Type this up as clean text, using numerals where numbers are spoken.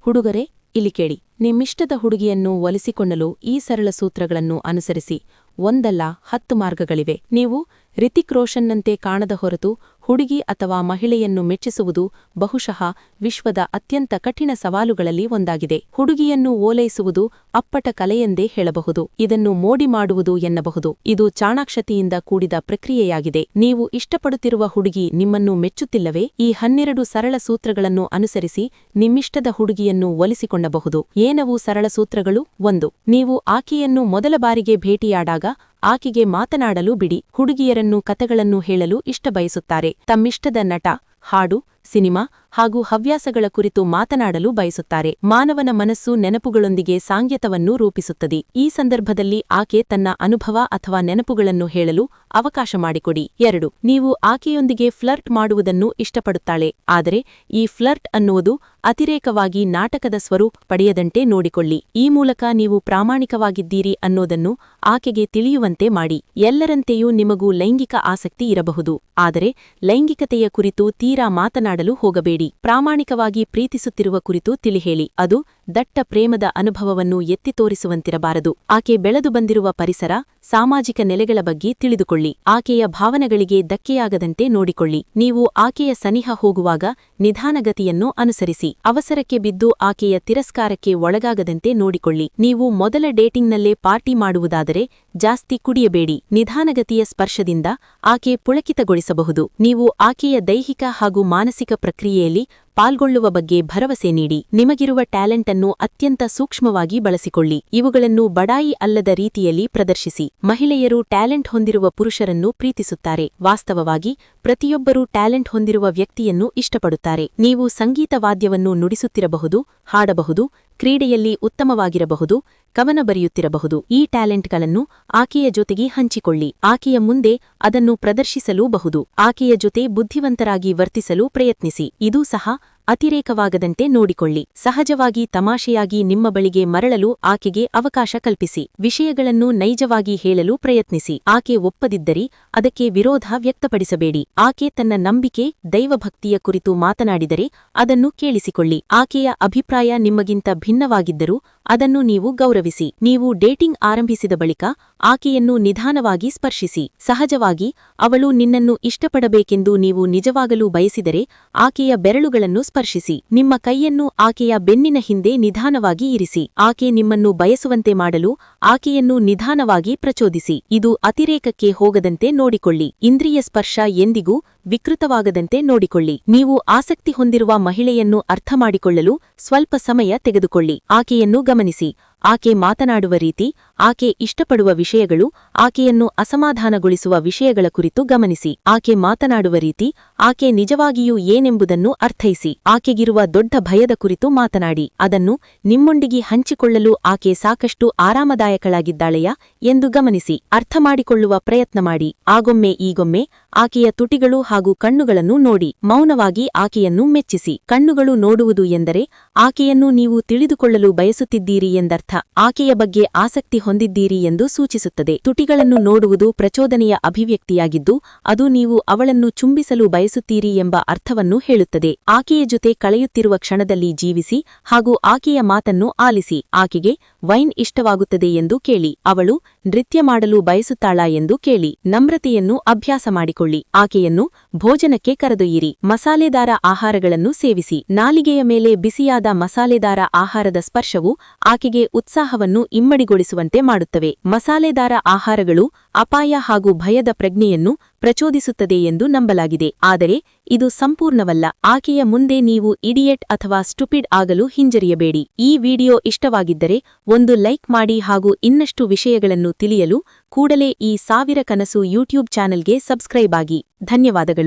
ಹುಡುಗರೇ, ಇಲ್ಲಿ ಕೇಳಿ. ನಿಮ್ಮಿಷ್ಟದ ಹುಡುಗಿಯನ್ನು ಒಲಿಸಿಕೊಳ್ಳಲು ಈ ಸರಳ ಸೂತ್ರಗಳನ್ನು ಅನುಸರಿಸಿ. ಒಂದಲ್ಲ 10 ಮಾರ್ಗಗಳಿವೆ. ನೀವು ರಿತಿಕ್ ರೋಷನ್ನಂತೆ ಕಾಣದ ಹೊರತು ಹುಡುಗಿ ಅಥವಾ ಮಹಿಳೆಯನ್ನು ಮೆಚ್ಚಿಸುವುದು ಬಹುಶಃ ವಿಶ್ವದ ಅತ್ಯಂತ ಕಠಿಣ ಸವಾಲುಗಳಲ್ಲಿ ಒಂದಾಗಿದೆ. ಹುಡುಗಿಯನ್ನು ಓಲೈಸುವುದು ಅಪ್ಪಟ ಕಲೆಯೆಂದೇ ಹೇಳಬಹುದು. ಇದನ್ನು ಮೋಡಿ ಮಾಡುವುದು ಎನ್ನಬಹುದು. ಇದು ಚಾಣಾಕ್ಷತೆಯಿಂದ ಕೂಡಿದ ಪ್ರಕ್ರಿಯೆಯಾಗಿದೆ. ನೀವು ಇಷ್ಟಪಡುತ್ತಿರುವ ಹುಡುಗಿ ನಿಮ್ಮನ್ನು ಮೆಚ್ಚುತ್ತಿಲ್ಲವೇ? ಈ 12 ಸರಳ ಸೂತ್ರಗಳನ್ನು ಅನುಸರಿಸಿ ನಿಮ್ಮಿಷ್ಟದ ಹುಡುಗಿಯನ್ನು ಒಲಿಸಿಕೊಳ್ಳಬಹುದು. ಏನವು ಸರಳ ಸೂತ್ರಗಳು? 1. ನೀವು ಆಕೆಯನ್ನು ಮೊದಲ ಬಾರಿಗೆ ಭೇಟಿಯಾದಾಗ ಆಕೆಗೆ ಮಾತನಾಡಲು ಬಿಡಿ. ಹುಡುಗಿಯರನ್ನು ಕಥೆಗಳನ್ನು ಹೇಳಲು ಇಷ್ಟಬಯಸುತ್ತಾರೆ. ತಮ್ಮಿಷ್ಟದ ನಟ, ಹಾಡು, ಸಿನಿಮಾ ಹಾಗೂ ಹವ್ಯಾಸಗಳ ಕುರಿತು ಮಾತನಾಡಲು ಬಯಸುತ್ತಾರೆ. ಮಾನವನ ಮನಸ್ಸು ನೆನಪುಗಳೊಂದಿಗೆ ಸಾಂಗತ್ಯವನ್ನು ರೂಪಿಸುತ್ತದೆ. ಈ ಸಂದರ್ಭದಲ್ಲಿ ಆಕೆ ತನ್ನ ಅನುಭವ ಅಥವಾ ನೆನಪುಗಳನ್ನು ಹೇಳಲು ಅವಕಾಶ ಮಾಡಿಕೊಡಿ. 2. ನೀವು ಆಕೆಯೊಂದಿಗೆ ಫ್ಲರ್ಟ್ ಮಾಡುವುದನ್ನು ಇಷ್ಟಪಡುತ್ತಾಳೆ. ಆದರೆ ಈ ಫ್ಲರ್ಟ್ ಅನ್ನುವುದು ಅತಿರೇಕವಾಗಿ ನಾಟಕದ ಸ್ವರೂಪ ಪಡೆಯದಂತೆ ನೋಡಿಕೊಳ್ಳಿ. ಈ ಮೂಲಕ ನೀವು ಪ್ರಾಮಾಣಿಕವಾಗಿದ್ದೀರಿ ಅನ್ನೋದನ್ನು ಆಕೆಗೆ ತಿಳಿಯುವಂತೆ ಮಾಡಿ. ಎಲ್ಲರಂತೆಯೂ ನಿಮಗೂ ಲೈಂಗಿಕ ಆಸಕ್ತಿ ಇರಬಹುದು. ಆದರೆ ಲೈಂಗಿಕತೆಯ ಕುರಿತು ತೀರಾ ಮಾತನಾಡಲು ಹೋಗಬೇಡಿ. ಪ್ರಾಮಾಣಿಕವಾಗಿ ಪ್ರೀತಿಸುತ್ತಿರುವ ಕುರಿತು ತಿಳಿಹೇಳಿ. ಅದು ದಟ್ಟ ಪ್ರೇಮದ ಅನುಭವವನ್ನು ಎತ್ತಿ ತೋರಿಸುವಂತಿರಬಾರದು. ಆಕೆ ಬೆಳೆದು ಬಂದಿರುವ ಪರಿಸರ, ಸಾಮಾಜಿಕ ನೆಲೆಗಳ ಬಗ್ಗೆ ತಿಳಿದುಕೊಳ್ಳಿ. ಆಕೆಯ ಭಾವನೆಗಳಿಗೆ ಧಕ್ಕೆಯಾಗದಂತೆ ನೋಡಿಕೊಳ್ಳಿ. ನೀವು ಆಕೆಯ ಸನಿಹ ಹೋಗುವಾಗ ನಿಧಾನಗತಿಯನ್ನು ಅನುಸರಿಸಿ. ಅವಸರಕ್ಕೆ ಬಿದ್ದು ಆಕೆಯ ತಿರಸ್ಕಾರಕ್ಕೆ ಒಳಗಾಗದಂತೆ ನೋಡಿಕೊಳ್ಳಿ. ನೀವು ಮೊದಲ ಡೇಟಿಂಗ್ನಲ್ಲೇ ಪಾರ್ಟಿ ಮಾಡುವುದಾದರೆ ಜಾಸ್ತಿ ಕುಡಿಯಬೇಡಿ. ನಿಧಾನಗತಿಯ ಸ್ಪರ್ಶದಿಂದ ಆಕೆ ಪುಳಕಿತಗೊಳಿಸಬಹುದು. ನೀವು ಆಕೆಯ ದೈಹಿಕ ಹಾಗೂ ಮಾನಸಿಕ ಪ್ರಕ್ರಿಯೆಯಲ್ಲಿ ಪಾಲ್ಗೊಳ್ಳುವ ಬಗ್ಗೆ ಭರವಸೆ ನೀಡಿ. ನಿಮಗಿರುವ ಟ್ಯಾಲೆಂಟ್ ಅನ್ನು ಅತ್ಯಂತ ಸೂಕ್ಷ್ಮವಾಗಿ ಬಳಸಿಕೊಳ್ಳಿ. ಇವುಗಳನ್ನು ಬಡಾಯಿ ಅಲ್ಲದ ರೀತಿಯಲ್ಲಿ ಪ್ರದರ್ಶಿಸಿ. ಮಹಿಳೆಯರು ಟ್ಯಾಲೆಂಟ್ ಹೊಂದಿರುವ ಪುರುಷರನ್ನು ಪ್ರೀತಿಸುತ್ತಾರೆ. ವಾಸ್ತವವಾಗಿ ಪ್ರತಿಯೊಬ್ಬರೂ ಟ್ಯಾಲೆಂಟ್ ಹೊಂದಿರುವ ವ್ಯಕ್ತಿಯನ್ನು ಇಷ್ಟಪಡುತ್ತಾರೆ. ನೀವು ಸಂಗೀತ ವಾದ್ಯವನ್ನು ನುಡಿಸುತ್ತಿರಬಹುದು, ಹಾಡಬಹುದು, ಕ್ರೀಡೆಯಲ್ಲಿ ಉತ್ತಮವಾಗಿರಬಹುದು, ಕವನ ಬರೆಯುತ್ತಿರಬಹುದು. ಈ ಟ್ಯಾಲೆಂಟ್ಗಳನ್ನು ಆಕೆಯ ಜೊತೆಗೆ ಹಂಚಿಕೊಳ್ಳಿ. ಆಕೆಯ ಮುಂದೆ ಅದನ್ನು ಪ್ರದರ್ಶಿಸಲೂಬಹುದು. ಆಕೆಯ ಜೊತೆ ಬುದ್ಧಿವಂತರಾಗಿ ವರ್ತಿಸಲು ಪ್ರಯತ್ನಿಸಿ. ಇದೂ ಸಹ ಅತಿರೇಕವಾಗದಂತೆ ನೋಡಿಕೊಳ್ಳಿ. ಸಹಜವಾಗಿ ತಮಾಷೆಯಾಗಿ ನಿಮ್ಮ ಬಳಿಗೆ ಮರಳಲು ಆಕೆಗೆ ಅವಕಾಶ ಕಲ್ಪಿಸಿ. ವಿಷಯಗಳನ್ನು ನೈಜವಾಗಿ ಹೇಳಲು ಪ್ರಯತ್ನಿಸಿ. ಆಕೆ ಒಪ್ಪದಿದ್ದರೆ ಅದಕ್ಕೆ ವಿರೋಧ ವ್ಯಕ್ತಪಡಿಸಬೇಡಿ. ಆಕೆ ತನ್ನ ನಂಬಿಕೆ, ದೈವಭಕ್ತಿಯ ಕುರಿತು ಮಾತನಾಡಿದರೆ ಅದನ್ನು ಕೇಳಿಸಿಕೊಳ್ಳಿ. ಆಕೆಯ ಅಭಿಪ್ರಾಯ ನಿಮಗಿಂತ ಭಿನ್ನವಾಗಿದ್ದರೂ ಅದನ್ನು ನೀವು ಗೌರವಿಸಿ. ನೀವು ಡೇಟಿಂಗ್ ಆರಂಭಿಸಿದ ಬಳಿಕ ಆಕೆಯನ್ನು ನಿಧಾನವಾಗಿ ಸ್ಪರ್ಶಿಸಿ. ಸಹಜವಾಗಿ ಅವಳು ನಿನ್ನನ್ನು ಇಷ್ಟಪಡಬೇಕೆಂದು ನೀವು ನಿಜವಾಗಲೂ ಬಯಸಿದರೆ ಆಕೆಯ ಬೆರಳುಗಳನ್ನು ಸ್ಪರ್ಶಿಸಿ. ನಿಮ್ಮ ಕೈಯನ್ನು ಆಕೆಯ ಬೆನ್ನಿನ ಹಿಂದೆ ನಿಧಾನವಾಗಿ ಇರಿಸಿ. ಆಕೆ ನಿಮ್ಮನ್ನು ಬಯಸುವಂತೆ ಮಾಡಲು ಆಕೆಯನ್ನು ನಿಧಾನವಾಗಿ ಪ್ರಚೋದಿಸಿ. ಇದು ಅತಿರೇಕಕ್ಕೆ ಹೋಗದಂತೆ ನೋಡಿಕೊಳ್ಳಿ. ಇಂದ್ರಿಯ ಸ್ಪರ್ಶ ಎಂದಿಗೂ ವಿಕೃತವಾಗದಂತೆ ನೋಡಿಕೊಳ್ಳಿ. ನೀವು ಆಸಕ್ತಿ ಹೊಂದಿರುವ ಮಹಿಳೆಯನ್ನು ಅರ್ಥಮಾಡಿಕೊಳ್ಳಲು ಸ್ವಲ್ಪ ಸಮಯ ತೆಗೆದುಕೊಳ್ಳಿ. ಆಕೆಯನ್ನು ಗಮನಿಸಿ. ಆಕೆ ಮಾತನಾಡುವ ರೀತಿ, ಆಕೆ ಇಷ್ಟಪಡುವ ವಿಷಯಗಳು, ಆಕೆಯನ್ನು ಅಸಮಾಧಾನಗೊಳಿಸುವ ವಿಷಯಗಳ ಕುರಿತು ಗಮನಿಸಿ. ಆಕೆ ಮಾತನಾಡುವ ರೀತಿ, ಆಕೆ ನಿಜವಾಗಿಯೂ ಏನೆಂಬುದನ್ನು ಅರ್ಥೈಸಿ. ಆಕೆಗಿರುವ ದೊಡ್ಡ ಭಯದ ಕುರಿತು ಮಾತನಾಡಿ. ಅದನ್ನು ನಿಮ್ಮೊಂದಿಗೆ ಹಂಚಿಕೊಳ್ಳಲು ಆಕೆ ಸಾಕಷ್ಟು ಆರಾಮದಾಯಕಳಾಗಿದ್ದಾಳೆಯಾ ಎಂದು ಗಮನಿಸಿ. ಅರ್ಥಮಾಡಿಕೊಳ್ಳುವ ಪ್ರಯತ್ನ ಮಾಡಿ. ಆಗೊಮ್ಮೆ ಈಗೊಮ್ಮೆ ಆಕೆಯ ತುಟಿಗಳು ಹಾಗೂ ಕಣ್ಣುಗಳನ್ನು ನೋಡಿ. ಮೌನವಾಗಿ ಆಕೆಯನ್ನು ಮೆಚ್ಚಿಸಿ. ಕಣ್ಣುಗಳು ನೋಡುವುದು ಎಂದರೆ ಆಕೆಯನ್ನು ನೀವು ತಿಳಿದುಕೊಳ್ಳಲು ಬಯಸುತ್ತಿದ್ದೀರಿ ಎಂದರ್ಥ. ಆಕೆಯ ಬಗ್ಗೆ ಆಸಕ್ತಿ ಹೊಂದಿದ್ದೀರಿ ಎಂದು ಸೂಚಿಸುತ್ತದೆ. ತುಟಿಗಳನ್ನು ನೋಡುವುದು ಪ್ರಚೋದನೆಯ ಅಭಿವ್ಯಕ್ತಿಯಾಗಿದ್ದು ಅದು ನೀವು ಅವಳನ್ನು ಚುಂಬಿಸಲು ಬಯಸುತ್ತೀರಿ ಎಂಬ ಅರ್ಥವನ್ನು ಹೇಳುತ್ತದೆ. ಆಕೆಯ ಜೊತೆ ಕಳೆಯುತ್ತಿರುವ ಕ್ಷಣದಲ್ಲಿ ಜೀವಿಸಿ ಹಾಗೂ ಆಕೆಯ ಮಾತನ್ನು ಆಲಿಸಿ. ಆಕೆಗೆ ವೈನ್ ಇಷ್ಟವಾಗುತ್ತದೆ ಎಂದು ಕೇಳಿ. ಅವಳು ನೃತ್ಯ ಮಾಡಲು ಬಯಸುತ್ತಾಳಾ ಎಂದು ಕೇಳಿ. ನಮ್ರತೆಯನ್ನು ಅಭ್ಯಾಸ ಮಾಡಿಕೊಳ್ಳಿ. ಆಕೆಯನ್ನು ಭೋಜನಕ್ಕೆ ಕರೆದೊಯ್ಯಿರಿ. ಮಸಾಲೆದಾರ ಆಹಾರಗಳನ್ನು ಸೇವಿಸಿ. ನಾಲಿಗೆಯ ಮೇಲೆ ಬಿಸಿಯಾದ ಮಸಾಲೆದಾರ ಆಹಾರದ ಸ್ಪರ್ಶವು ಆಕೆಗೆ ಉತ್ಸಾಹವನ್ನು ಇಮ್ಮಡಿಗೊಳಿಸುವಂತೆ ಮಾಡುತ್ತವೆ. ಮಸಾಲೆದಾರ ಆಹಾರಗಳು ಅಪಾಯ ಹಾಗೂ ಭಯದ ಪ್ರಜ್ಞೆಯನ್ನು ಪ್ರಚೋದಿಸುತ್ತದೆ ಎಂದು ನಂಬಲಾಗಿದೆ. ಆದರೆ ಇದು ಸಂಪೂರ್ಣವಲ್ಲ. ಆಕೆಯ ಮುಂದೆ ನೀವು ಇಡಿಯಟ್ ಅಥವಾ ಸ್ಟುಪಿಡ್ ಆಗಲು ಹಿಂಜರಿಯಬೇಡಿ. ಈ ವಿಡಿಯೋ ಇಷ್ಟವಾಗಿದ್ದರೆ ಒಂದು ಲೈಕ್ ಮಾಡಿ ಹಾಗೂ ಇನ್ನಷ್ಟು ವಿಷಯಗಳನ್ನು ತಿಳಿಯಲು ಕೂಡಲೇ ಈ 1000 ಕನಸು ಯೂಟ್ಯೂಬ್ ಚಾನೆಲ್ಗೆ ಸಬ್ಸ್ಕ್ರೈಬ್ ಆಗಿ. ಧನ್ಯವಾದಗಳು.